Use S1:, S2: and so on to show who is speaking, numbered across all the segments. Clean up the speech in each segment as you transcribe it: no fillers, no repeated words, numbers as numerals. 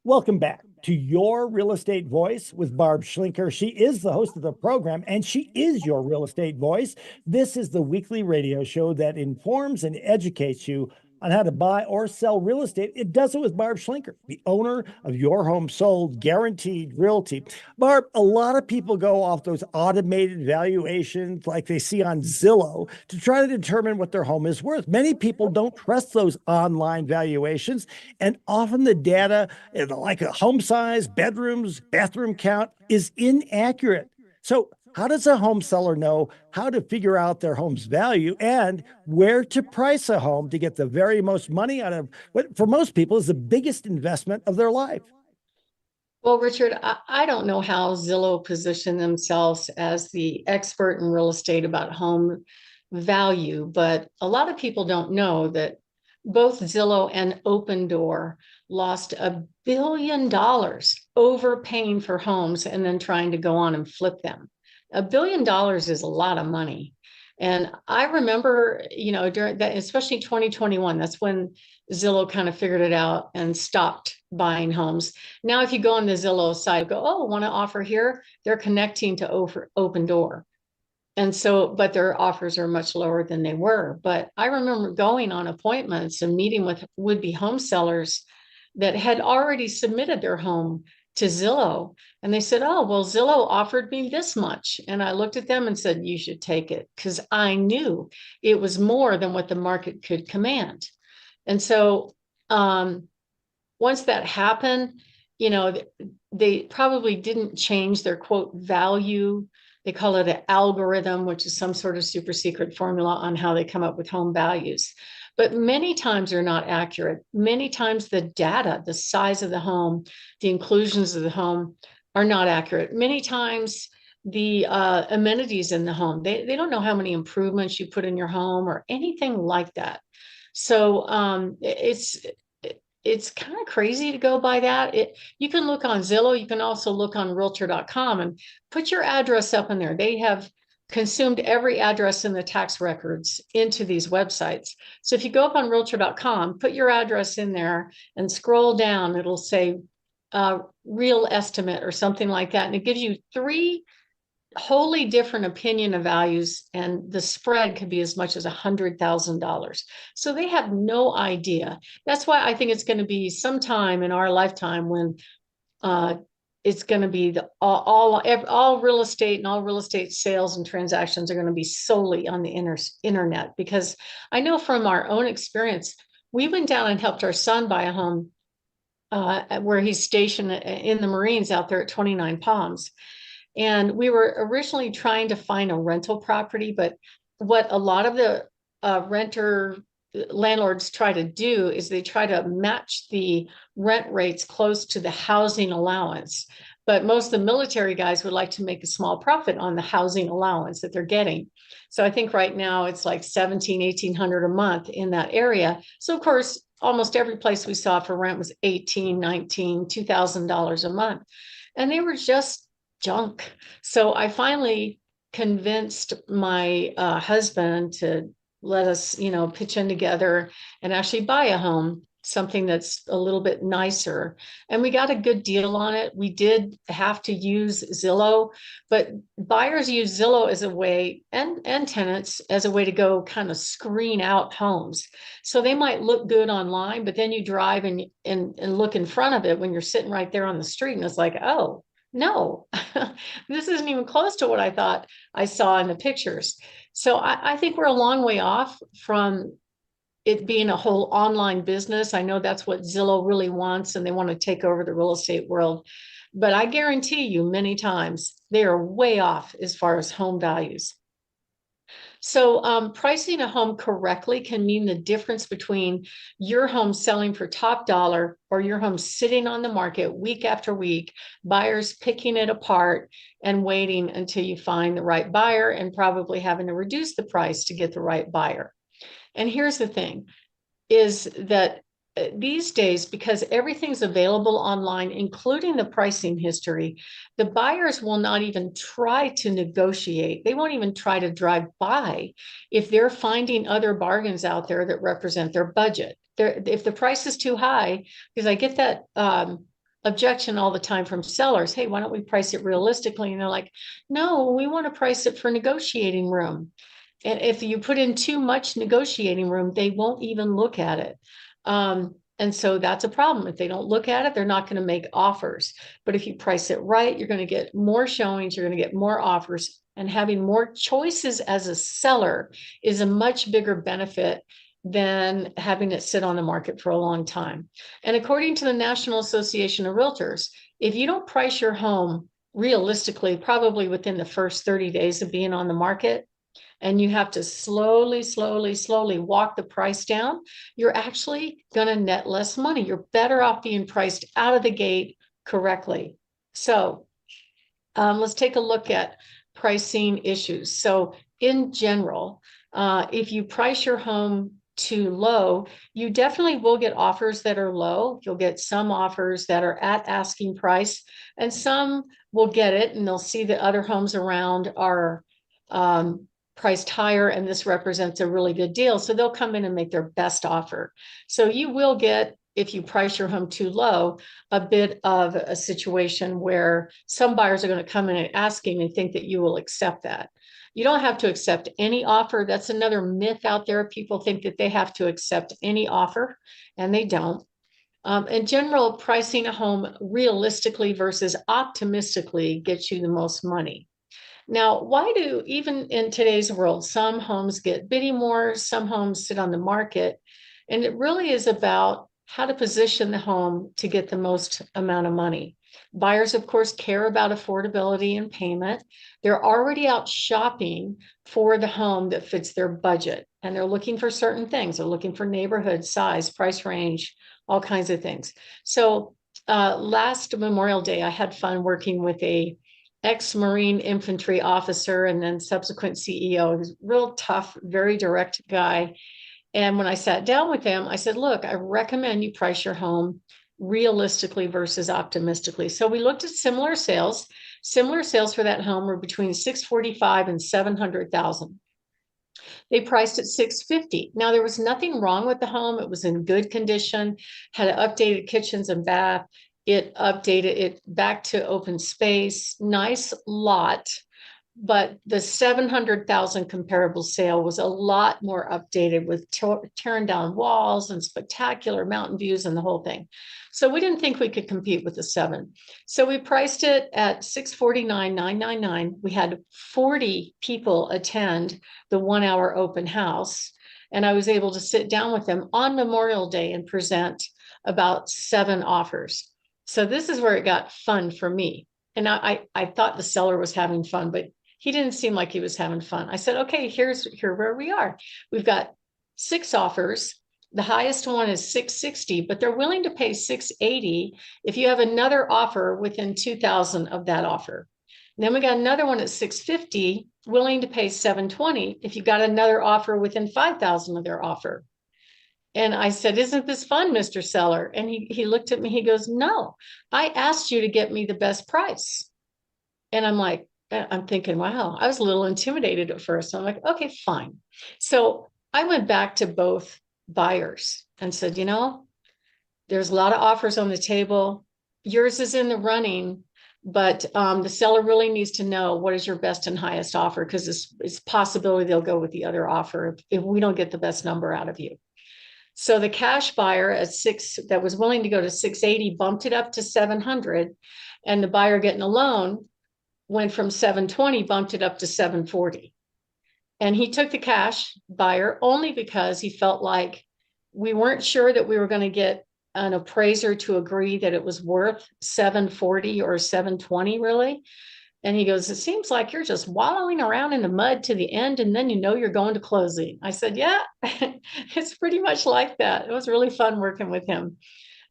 S1: Welcome back to Your Real Estate Voice with Barb Schlinker. She is the host of the program, and she is your real estate voice. This is the weekly radio show that informs and educates you on how to buy or sell real estate. It does it with Barb Schlinker, the owner of Your Home Sold Guaranteed Realty. Barb, a lot of people go off those automated valuations like they see on Zillow to try to determine what their home is worth. Many people don't trust those online valuations, and often the data, like a home size, bedrooms, bathroom count, is inaccurate. So, how does a home seller know how to figure out their home's value and where to price a home to get the very most money out of what, for most people, is the biggest investment of their life?
S2: Well, Richard, I don't know how Zillow positioned themselves as the expert in real estate about home value, but a lot of people don't know that both Zillow and Open Door lost $1 billion overpaying for homes and then trying to go on and flip them. $1 billion is a lot of money. And I remember, during that, especially 2021, that's when Zillow kind of figured it out and stopped buying homes. Now, if you go on the Zillow site, go, oh, want to offer here? They're connecting to Open Door. And so, but their offers are much lower than they were. But I remember going on appointments and meeting with would-be home sellers that had already submitted their home to Zillow. And they said, oh, well, Zillow offered me this much. And I looked at them and said, you should take it, because I knew it was more than what the market could command. And so once that happened, they probably didn't change their quote value. They call it an algorithm, which is some sort of super secret formula on how they come up with home values. But many times they're not accurate. Many times the data, the size of the home, the inclusions of the home are not accurate. Many times the amenities in the home, they don't know how many improvements you put in your home or anything like that. So it's kind of crazy to go by that. You can look on Zillow. You can also look on realtor.com and put your address up in there. They have consumed every address in the tax records into these websites. So if you go up on realtor.com, put your address in there and scroll down, it'll say real estimate or something like that. And it gives you three wholly different opinion of values, and the spread could be as much as $100,000. So they have no idea. That's why I think it's going to be sometime in our lifetime when it's going to be all real estate and all real estate sales and transactions are going to be solely on the internet. Because I know from our own experience, we went down and helped our son buy a home where he's stationed in the Marines out there at 29 Palms. And we were originally trying to find a rental property, but what a lot of the renter landlords try to do is they try to match the rent rates close to the housing allowance. But most of the military guys would like to make a small profit on the housing allowance that they're getting. So I think right now it's like 1,800 a month in that area. So of course, almost every place we saw for rent was $18, $19, $2,000 a month. And they were just junk. So I finally convinced my husband to let us, pitch in together and actually buy a home, something that's a little bit nicer. And we got a good deal on it. We did have to use Zillow, but buyers use Zillow as a way, and tenants as a way to go kind of screen out homes. So they might look good online, but then you drive and look in front of it when you're sitting right there on the street, and it's like, oh, no, this isn't even close to what I thought I saw in the pictures. So I think we're a long way off from it being a whole online business. I know that's what Zillow really wants, and they want to take over the real estate world. But I guarantee you many times they are way off as far as home values. So pricing a home correctly can mean the difference between your home selling for top dollar or your home sitting on the market week after week, buyers picking it apart and waiting until you find the right buyer and probably having to reduce the price to get the right buyer. And here's the thing, is that these days, because everything's available online, including the pricing history, the buyers will not even try to negotiate. They won't even try to drive by if they're finding other bargains out there that represent their budget. If the price is too high, because I get that objection all the time from sellers. Hey, why don't we price it realistically? And they're like, no, we want to price it for negotiating room. And if you put in too much negotiating room, they won't even look at it. And so that's a problem. If they don't look at it, they're not going to make offers. But if you price it right, you're going to get more showings, you're going to get more offers. And having more choices as a seller is a much bigger benefit than having it sit on the market for a long time. And according to the National Association of Realtors, if you don't price your home realistically, probably within the first 30 days of being on the market, and you have to slowly, slowly, slowly walk the price down, you're actually going to net less money. You're better off being priced out of the gate correctly. So let's take a look at pricing issues. So in general, if you price your home too low, you definitely will get offers that are low. You'll get some offers that are at asking price, and some will get it and they'll see that other homes around are priced higher, and this represents a really good deal. So they'll come in and make their best offer. So you will get, if you price your home too low, a bit of a situation where some buyers are going to come in and asking and think that you will accept that. You don't have to accept any offer. That's another myth out there. People think that they have to accept any offer, and they don't. In general, pricing a home realistically versus optimistically gets you the most money. Now, why do, even in today's world, some homes get bidding wars, some homes sit on the market, and it really is about how to position the home to get the most amount of money. Buyers, of course, care about affordability and payment. They're already out shopping for the home that fits their budget, and they're looking for certain things. They're looking for neighborhood, size, price range, all kinds of things. So last Memorial Day, I had fun working with a ex-Marine infantry officer and then subsequent CEO. He was real tough, very direct guy. And when I sat down with him, I said, look, I recommend you price your home realistically versus optimistically. So we looked at similar sales. Similar sales for that home were between 645 and 700,000. They priced at 650. Now there was nothing wrong with the home. It was in good condition, had updated kitchens and bath. It updated it back to open space, nice lot. But the 700,000 comparable sale was a lot more updated with tearing down walls and spectacular mountain views and the whole thing. So we didn't think we could compete with the 7. So we priced it at $649,999. We had 40 people attend the 1-hour open house. And I was able to sit down with them on Memorial Day and present about 7 offers. So this is where it got fun for me. And I thought the seller was having fun, but he didn't seem like he was having fun. I said, okay, here where we are. We've got 6 offers. The highest one is 660, but they're willing to pay 680 if you have another offer within 2,000 of that offer. And then we got another one at 650, willing to pay 720 if you got another offer within 5,000 of their offer. And I said, isn't this fun, Mr. Seller? And he looked at me, he goes, no, I asked you to get me the best price. And I'm thinking, wow, I was a little intimidated at first. I'm like, okay, fine. So I went back to both buyers and said, there's a lot of offers on the table. Yours is in the running, but the seller really needs to know what is your best and highest offer, because it's possibility they'll go with the other offer if we don't get the best number out of you. So the cash buyer at 6 that was willing to go to 680 bumped it up to 700, and the buyer getting a loan went from 720, bumped it up to 740. And he took the cash buyer only because he felt like we weren't sure that we were going to get an appraiser to agree that it was worth 740 or 720 really. And he goes, it seems like you're just wallowing around in the mud to the end, and then you're going to closing. I said, yeah, it's pretty much like that. It was really fun working with him,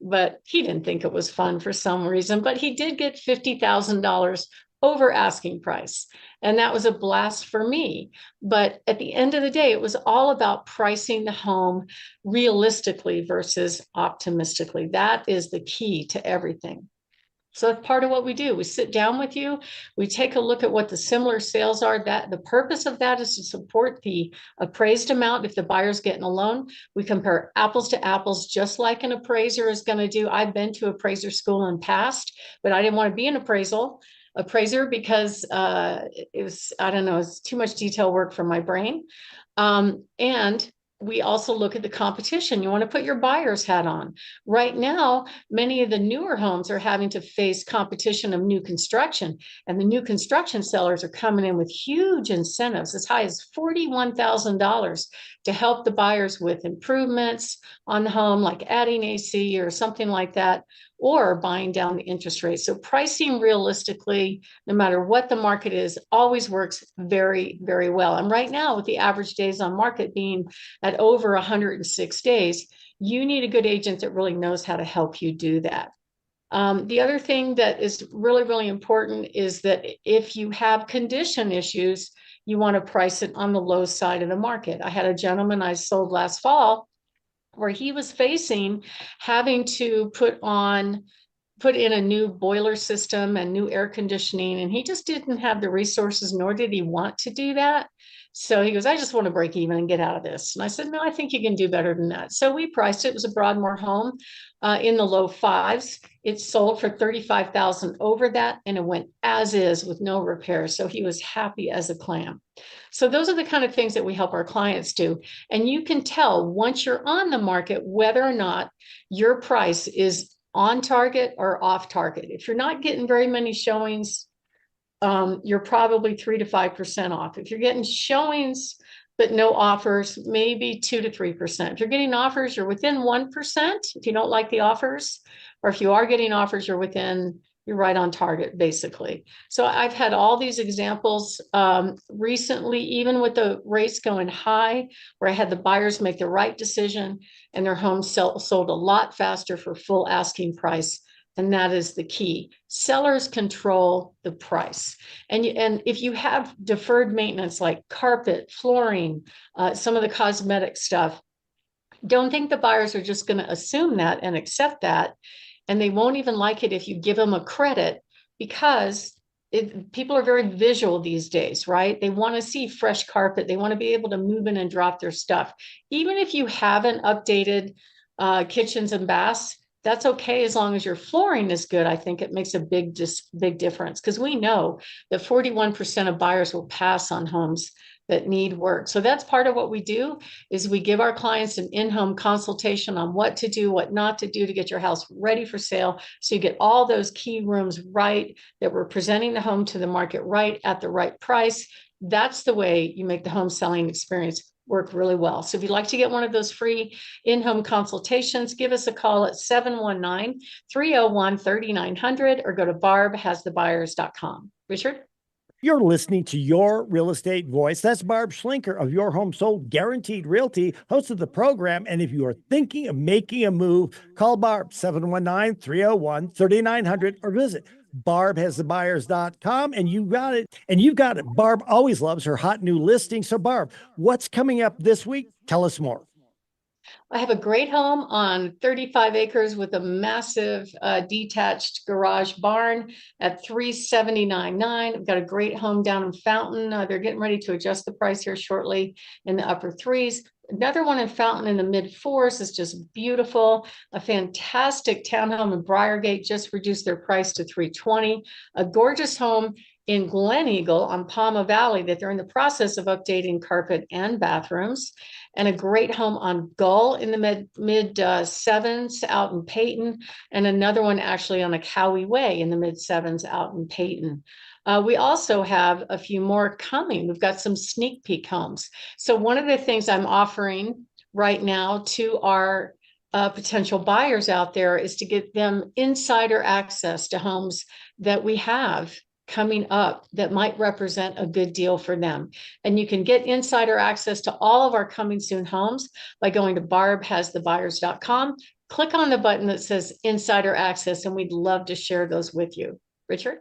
S2: but he didn't think it was fun for some reason. But he did get $50,000 over asking price, and that was a blast for me. But at the end of the day, it was all about pricing the home realistically versus optimistically. That is the key to everything. So that's part of what we do. We sit down with you. We take a look at what the similar sales are. That the purpose of that is to support the appraised amount. If the buyer's getting a loan, we compare apples to apples, just like an appraiser is going to do. I've been to appraiser school in past, but I didn't want to be an appraiser because it was, I don't know, it's too much detail work for my brain. And we also look at the competition. You want to put your buyer's hat on. Right now, many of the newer homes are having to face competition of new construction, and the new construction sellers are coming in with huge incentives, as high as $41,000 to help the buyers with improvements on the home, like adding AC or something like that, or buying down the interest rate. So pricing realistically, no matter what the market is, always works very, very well. And right now, with the average days on market being at over 106 days, you need a good agent that really knows how to help you do that. The other thing that is really, really important is that if you have condition issues, you want to price it on the low side of the market. I had a gentleman I sold last fall where he was facing having to put in a new boiler system and new air conditioning, and he just didn't have the resources, nor did he want to do that. So he goes, I just want to break even and get out of this. And I said, no, I think you can do better than that. So we priced it. It was a Broadmoor home in the low fives. It sold for $35,000 over that, and it went as is with no repairs. So he was happy as a clam. So those are the kind of things that we help our clients do. And you can tell once you're on the market whether or not your price is on target or off target. If you're not getting very many showings, you're probably 3 to 5% off. If you're getting showings but no offers, maybe 2 to 3%. If you're getting offers, you're within 1%. If you don't like the offers, or if you are getting offers, you're right on target, basically. So I've had all these examples recently, even with the rates going high, where I had the buyers make the right decision and their homes sold a lot faster for full asking price. And that is the key. Sellers control the price. And if you have deferred maintenance like carpet, flooring, some of the cosmetic stuff, don't think the buyers are just going to assume that and accept that. And they won't even like it if you give them a credit, because people are very visual these days, right? They want to see fresh carpet. They want to be able to move in and drop their stuff. Even if you haven't updated kitchens and baths, that's okay as long as your flooring is good. I think it makes a big difference, because we know that 41% of buyers will pass on homes that need work. So that's part of what we do, is we give our clients an in-home consultation on what to do, what not to do to get your house ready for sale. So you get all those key rooms right, that we're presenting the home to the market right at the right price. That's the way you make the home selling experience work really well. So if you'd like to get one of those free in-home consultations, give us a call at 719-301-3900 or go to barbhasthebuyers.com. Richard?
S1: You're listening to Your Real Estate Voice. That's Barb Schlinker of Your Home Sold Guaranteed Realty, host of the program. And if you are thinking of making a move, call Barb 719-301-3900 or visit barbhasthebuyers.com, and you got it. And you've got it. Barb always loves her hot new listing. So Barb, what's coming up this week? Tell us more.
S2: I have a great home on 35 acres with a massive detached garage barn at $379,900. I've got a great home down in Fountain. They're getting ready to adjust the price here shortly, in the upper threes. Another one in Fountain in the mid fours is just beautiful. A fantastic townhome in Briargate just reduced their price to $320,000. A gorgeous home in Glen Eagle on Palma Valley that they're in the process of updating carpet and bathrooms. And a great home on Gull in the mid sevens out in Peyton, and another one actually on a Cowie Way in the mid sevens out in Peyton. We also have a few more coming. We've got some sneak peek homes. So one of the things I'm offering right now to our potential buyers out there is to get them insider access to homes that we have coming up that might represent a good deal for them. And you can get insider access to all of our coming soon homes by going to barbhasthebuyers.com. Click on the button that says insider access, and we'd love to share those with you. Richard?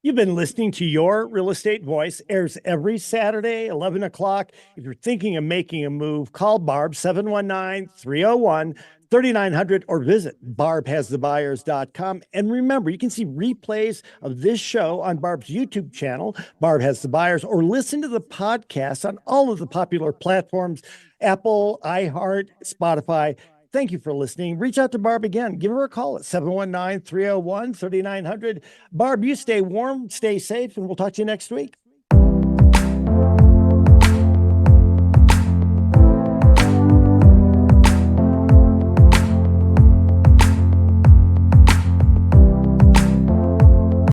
S1: You've been listening to Your Real Estate Voice, airs every Saturday, 11 o'clock. If you're thinking of making a move, call Barb 719-301-3900 or visit barbhasthebuyers.com. And remember, you can see replays of this show on Barb's YouTube channel, Barb Has the Buyers, or listen to the podcast on all of the popular platforms, Apple, iHeart, Spotify. Thank you for listening. Reach out to Barb again. Give her a call at 719-301-3900. Barb, you stay warm, stay safe, and we'll talk to you next week.